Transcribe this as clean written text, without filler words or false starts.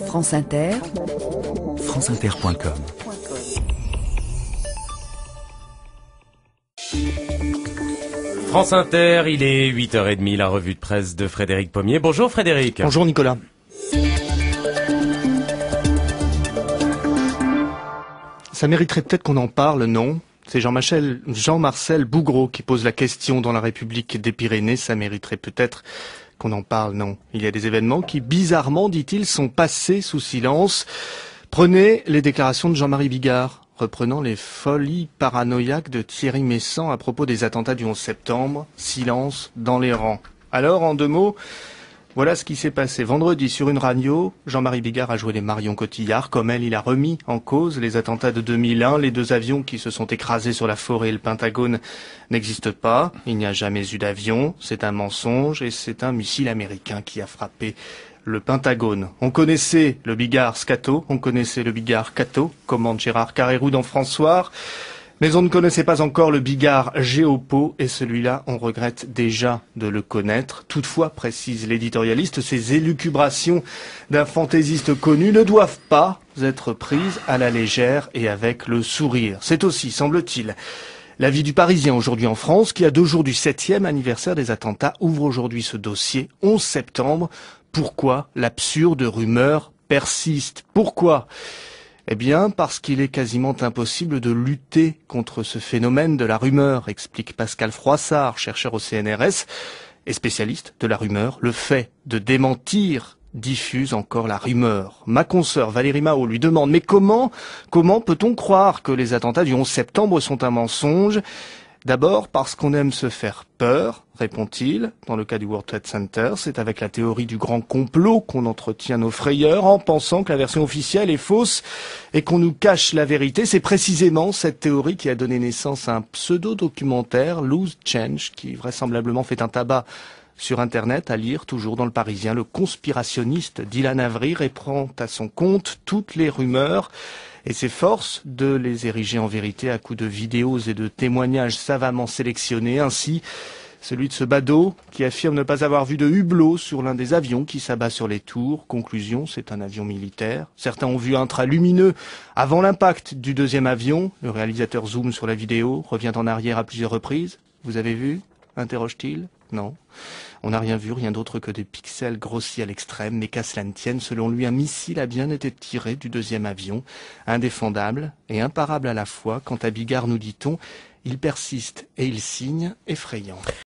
France Inter, franceinter.com. France Inter, il est 8h30, la revue de presse de Frédéric Pommier. Bonjour Frédéric. Bonjour Nicolas. Ça mériterait peut-être qu'on en parle, non ? C'est Jean-Marcel Bougreau qui pose la question dans La République des Pyrénées. Ça mériterait peut-être qu'on en parle, non ? Il y a des événements qui, bizarrement, dit-il, sont passés sous silence. Prenez les déclarations de Jean-Marie Bigard, reprenant les folies paranoïaques de Thierry Meyssan à propos des attentats du 11 septembre. Silence dans les rangs. Alors, en deux mots, voilà ce qui s'est passé. Vendredi, sur une radio, Jean-Marie Bigard a joué les Marion Cotillard. Comme elle, il a remis en cause les attentats de 2001. Les deux avions qui se sont écrasés sur la forêt et le Pentagone n'existent pas. Il n'y a jamais eu d'avion. C'est un mensonge et c'est un missile américain qui a frappé le Pentagone. On connaissait le Bigard Scato, on connaissait le Bigard Cato, commande Gérard Carrérou dans François. Mais on ne connaissait pas encore le Bigard Géopo, et celui-là, on regrette déjà de le connaître. Toutefois, précise l'éditorialiste, ces élucubrations d'un fantaisiste connu ne doivent pas être prises à la légère et avec le sourire. C'est aussi, semble-t-il, l'avis du Parisien aujourd'hui en France, qui à 2 jours du 7e anniversaire des attentats ouvre aujourd'hui ce dossier, 11 septembre. Pourquoi l'absurde rumeur persiste ? Pourquoi ? Eh bien, parce qu'il est quasiment impossible de lutter contre ce phénomène de la rumeur, explique Pascal Froissart, chercheur au CNRS et spécialiste de la rumeur. Le fait de démentir diffuse encore la rumeur. Ma consoeur Valérie Mao lui demande « Mais comment peut-on croire que les attentats du 11 septembre sont un mensonge ?» D'abord parce qu'on aime se faire peur, répond-il. Dans le cas du World Trade Center, c'est avec la théorie du grand complot qu'on entretient nos frayeurs en pensant que la version officielle est fausse et qu'on nous cache la vérité. C'est précisément cette théorie qui a donné naissance à un pseudo-documentaire, Loose Change, qui vraisemblablement fait un tabac sur Internet, à lire toujours dans le Parisien. Le conspirationniste Dylan Avery reprend à son compte toutes les rumeurs et s'efforce de les ériger en vérité à coups de vidéos et de témoignages savamment sélectionnés. Ainsi, celui de ce badaud qui affirme ne pas avoir vu de hublot sur l'un des avions qui s'abat sur les tours. Conclusion, c'est un avion militaire. Certains ont vu un train lumineux avant l'impact du deuxième avion. Le réalisateur zoome sur la vidéo, revient en arrière à plusieurs reprises. Vous avez vu ? Interroge-t-il. Non. On n'a rien vu, rien d'autre que des pixels grossis à l'extrême, mais qu'à cela ne tienne, selon lui, un missile a bien été tiré du deuxième avion, indéfendable et imparable à la fois. Quant à Bigard, nous dit-on, il persiste et il signe effrayant.